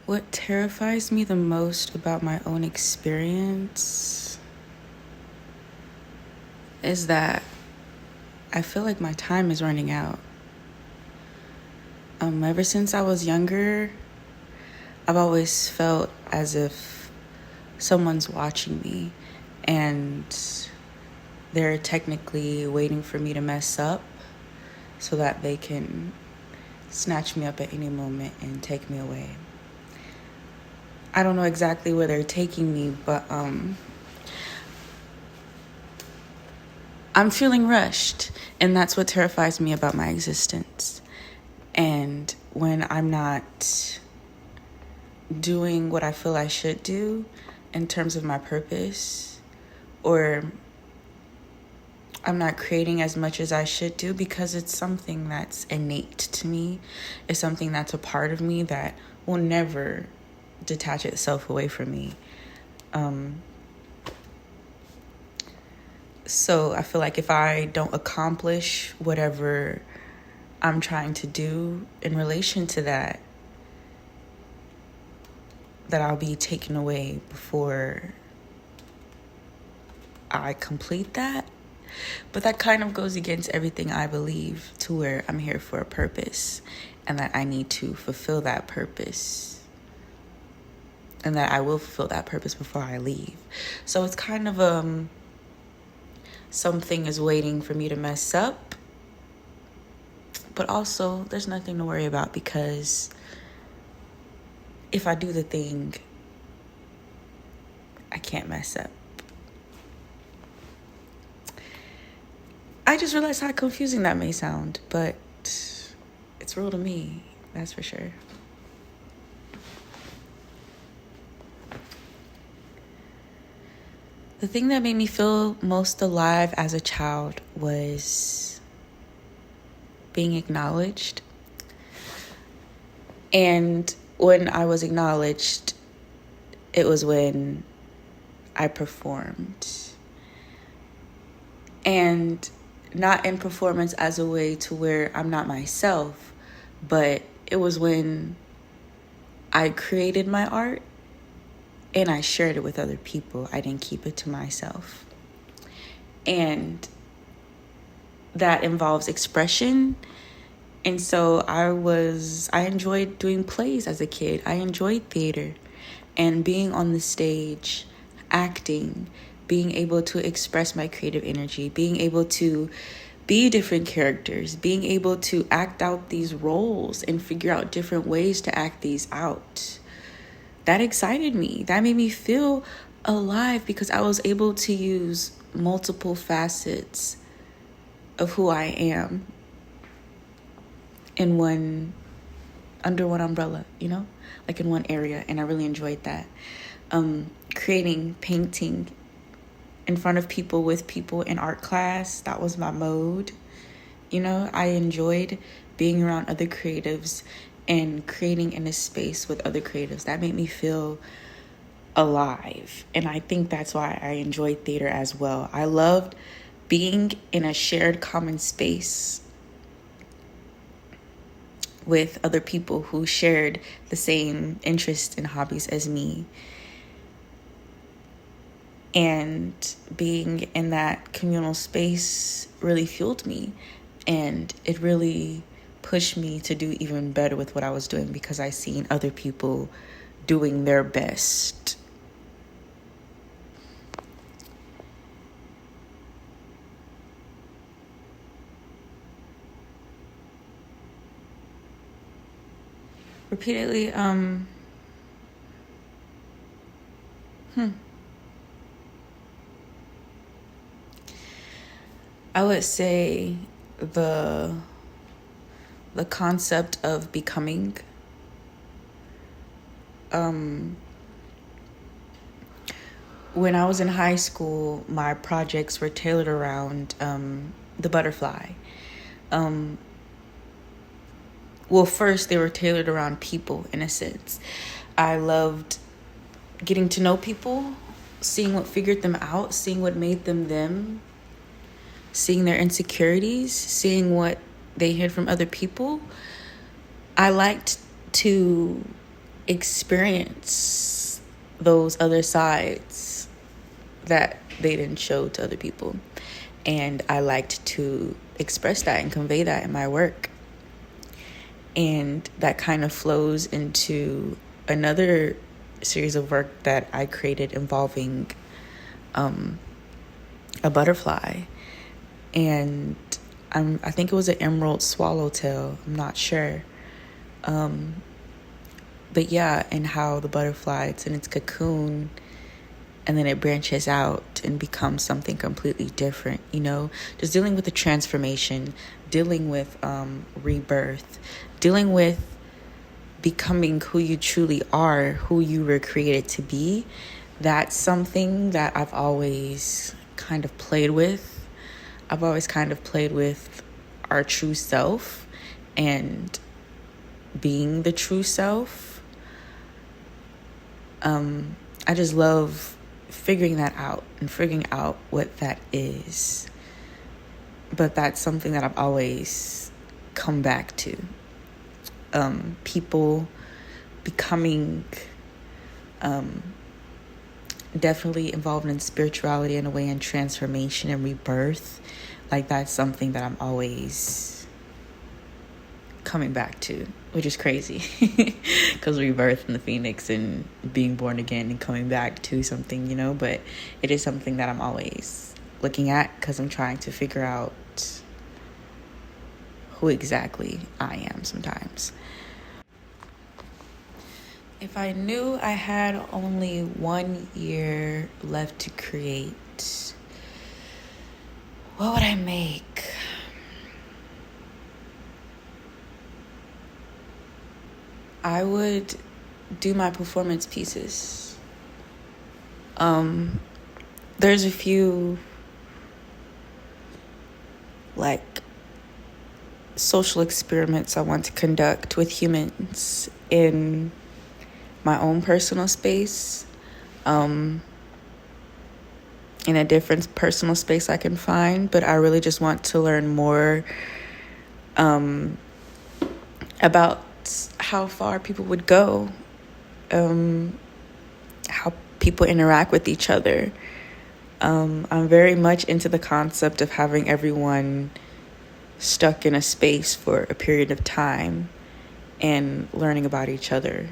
What terrifies me the most about my own experience is that I feel like my time is running out. Ever since I was younger, I've always felt as if someone's watching me and they're technically waiting for me to mess up so that they can snatch me up at any moment and take me away. I don't know exactly where they're taking me, but I'm feeling rushed, and that's what terrifies me about my existence. And when I'm not doing what I feel I should do in terms of my purpose, or I'm not creating as much as I should do because it's something that's innate to me, it's something that's a part of me that will never detach itself away from me. So I feel like if I don't accomplish whatever I'm trying to do in relation to that I'll be taken away before I complete that. But that kind of goes against everything I believe, to where I'm here for a purpose and that I need to fulfill that purpose and that I will fulfill that purpose before I leave. So it's kind of something is waiting for me to mess up, but also there's nothing to worry about because if I do the thing, I can't mess up. I just realized how confusing that may sound, but it's real to me, that's for sure. The thing that made me feel most alive as a child was being acknowledged. And when I was acknowledged, it was when I performed. And not in performance as a way to where I'm not myself, but it was when I created my art and I shared it with other people. I didn't keep it to myself. And that involves expression. And so I enjoyed doing plays as a kid. I enjoyed theater and being on the stage, acting, being able to express my creative energy, being able to be different characters, being able to act out these roles and figure out different ways to act these out. That excited me. That made me feel alive because I was able to use multiple facets of who I am under one umbrella, like in one area. And I really enjoyed that. Creating, painting in front of people, with people in art class, that was my mode. I enjoyed being around other creatives and creating in a space with other creatives. That made me feel alive. And I think that's why I enjoyed theater as well. I loved being in a shared common space with other people who shared the same interests and hobbies as me. And being in that communal space really fueled me. And it really pushed me to do even better with what I was doing because I seen other people doing their best. Repeatedly, I would say the concept of becoming. When I was in high school, my projects were tailored around the butterfly. Well, first they were tailored around people, in a sense. I loved getting to know people, seeing what figured them out, seeing what made them them, seeing their insecurities, seeing what they hid from other people. I liked to experience those other sides that they didn't show to other people. And I liked to express that and convey that in my work. And that kind of flows into another series of work that I created involving a butterfly. And I think it was an emerald swallowtail. I'm not sure. But yeah, and how the butterfly, it's in its cocoon, and then it branches out and becomes something completely different, just dealing with the transformation, dealing with rebirth, dealing with becoming who you truly are, who you were created to be. That's something that I've always kind of played with. I've always kind of played with our true self and being the true self. I just love figuring that out and figuring out what that is. But that's something that I've always come back to. People becoming definitely involved in spirituality in a way, and transformation and rebirth. Like, that's something that I'm always coming back to, which is crazy because rebirth and the phoenix and being born again and coming back to something, but it is something that I'm always looking at because I'm trying to figure out who exactly I am sometimes. If I knew I had only 1 year left to create, what would I make? I would do my performance pieces. There's a few social experiments I want to conduct with humans in my own personal space, in a different personal space I can find, but I really just want to learn more about how far people would go, how people interact with each other. I'm very much into the concept of having everyone stuck in a space for a period of time and learning about each other,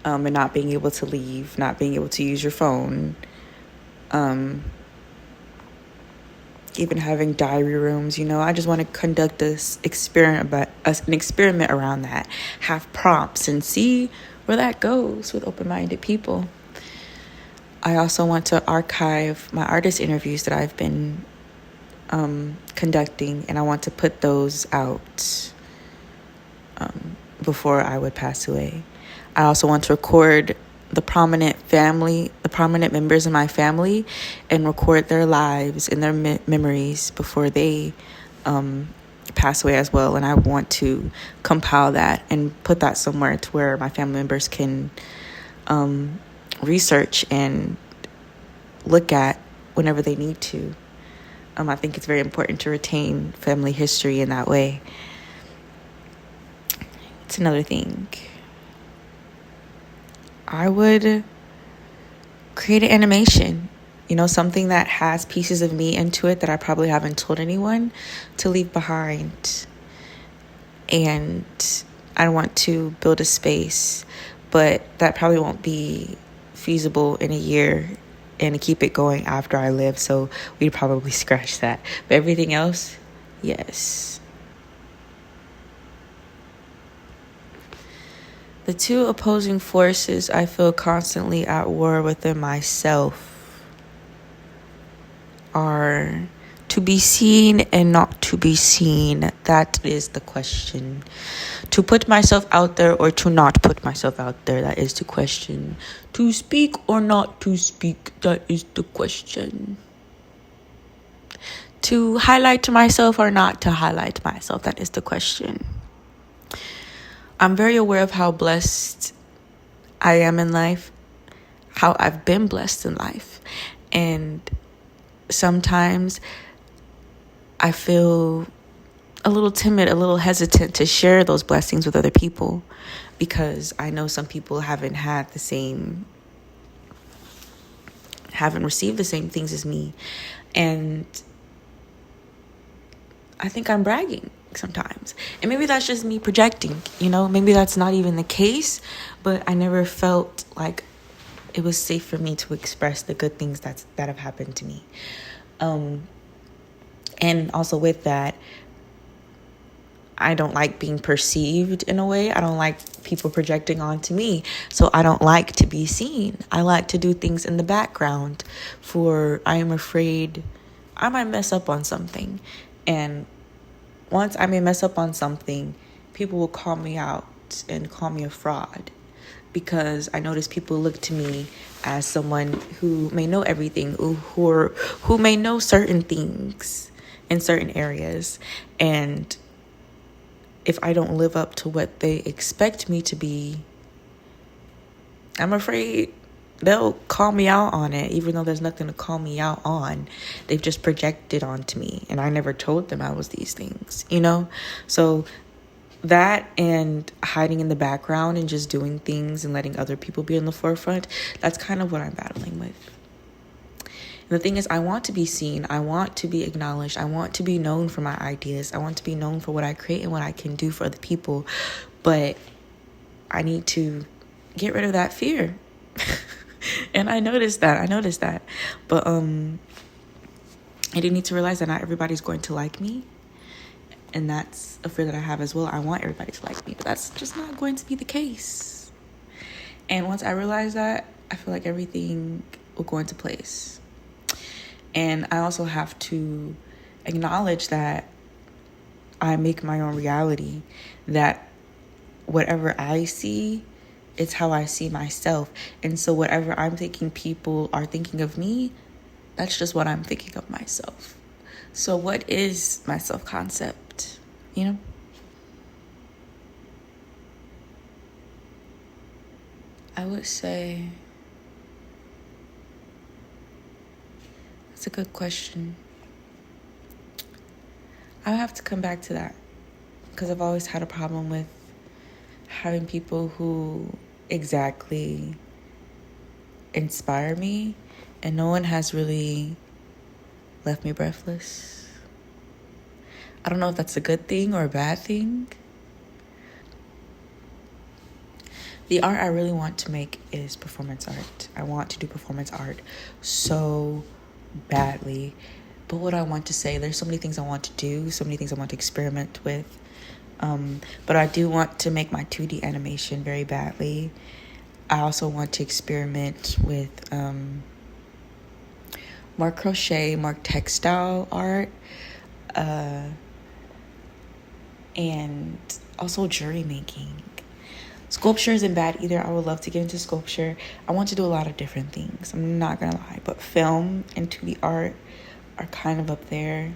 and not being able to leave, not being able to use your phone, even having diary rooms. I just want to conduct this an experiment around that, have prompts and see where that goes with open-minded people. I also want to archive my artist interviews that I've been conducting, and I want to put those out before I would pass away. I also want to record the prominent members in my family, and record their lives and their memories before they pass away as well. And I want to compile that and put that somewhere to where my family members can research and look at whenever they need to. I think it's very important to retain family history in that way. It's another thing. I would create an animation, something that has pieces of me into it that I probably haven't told anyone to leave behind. And I want to build a space, but that probably won't be feasible in a year, and to keep it going after I live. So we'd probably scratch that. But everything else, yes. The two opposing forces I feel constantly at war within myself are to be seen and not to be seen. That is the question. To put myself out there or to not put myself out there, that is the question. To speak or not to speak, that is the question. To highlight myself or not to highlight myself, that is the question. I'm very aware of how blessed I am in life, how I've been blessed in life. And sometimes I feel a little timid, a little hesitant to share those blessings with other people, because I know some people haven't received the same things as me. And I think I'm bragging sometimes. And maybe that's just me projecting, maybe that's not even the case, but I never felt like it was safe for me to express the good things that have happened to me. And also with that, I don't like being perceived in a way. I don't like people projecting onto me. So I don't like to be seen. I like to do things in the background, for I am afraid I might mess up on something. And once I may mess up on something, people will call me out and call me a fraud, because I notice people look to me as someone who may know everything, who may know certain things in certain areas. And if I don't live up to what they expect me to be, I'm afraid they'll call me out on it, even though there's nothing to call me out on. They've just projected onto me, and I never told them I was these things, So that, and hiding in the background and just doing things and letting other people be in the forefront, that's kind of what I'm battling with. And the thing is, I want to be seen. I want to be acknowledged. I want to be known for my ideas. I want to be known for what I create and what I can do for other people. But I need to get rid of that fear. And I noticed that. But I do need to realize that not everybody's going to like me. And that's a fear that I have as well. I want everybody to like me, but that's just not going to be the case. And once I realize that, I feel like everything will go into place. And I also have to acknowledge that I make my own reality, that whatever I see, it's how I see myself. And so whatever I'm thinking people are thinking of me, that's just what I'm thinking of myself. So what is my self-concept, I would say, that's a good question. I'll have to come back to that, because I've always had a problem with having people who exactly inspire me, and no one has really left me breathless. I don't know if that's a good thing or a bad thing. The art I really want to make is performance art. I want to do performance art so badly. But what I want to say, there's so many things I want to do, so many things I want to experiment with. But I do want to make my 2D animation very badly. I also want to experiment with more crochet, more textile art, and also jewelry making. Sculpture isn't bad either. I would love to get into sculpture. I want to do a lot of different things. I'm not gonna lie, but film and 2D art are kind of up there.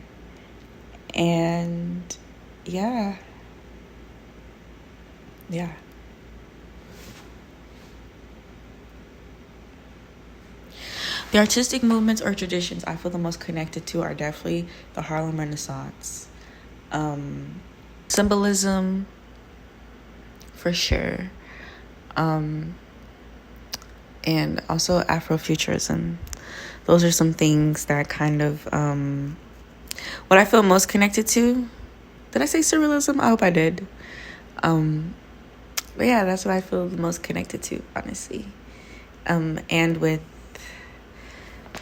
And yeah. The artistic movements or traditions I feel the most connected to are definitely the Harlem Renaissance. Symbolism, for sure. And also Afrofuturism. Those are some things that kind of, what I feel most connected to. Did I say surrealism? I hope I did. But yeah, that's what I feel the most connected to, honestly. And with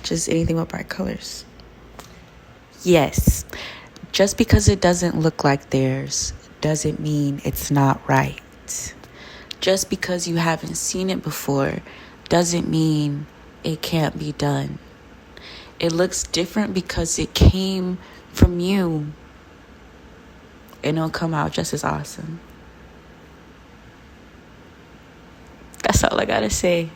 just anything with bright colors. Yes, just because it doesn't look like theirs doesn't mean it's not right. Just because you haven't seen it before doesn't mean it can't be done. It looks different because it came from you, and it'll come out just as awesome. That's all I gotta say.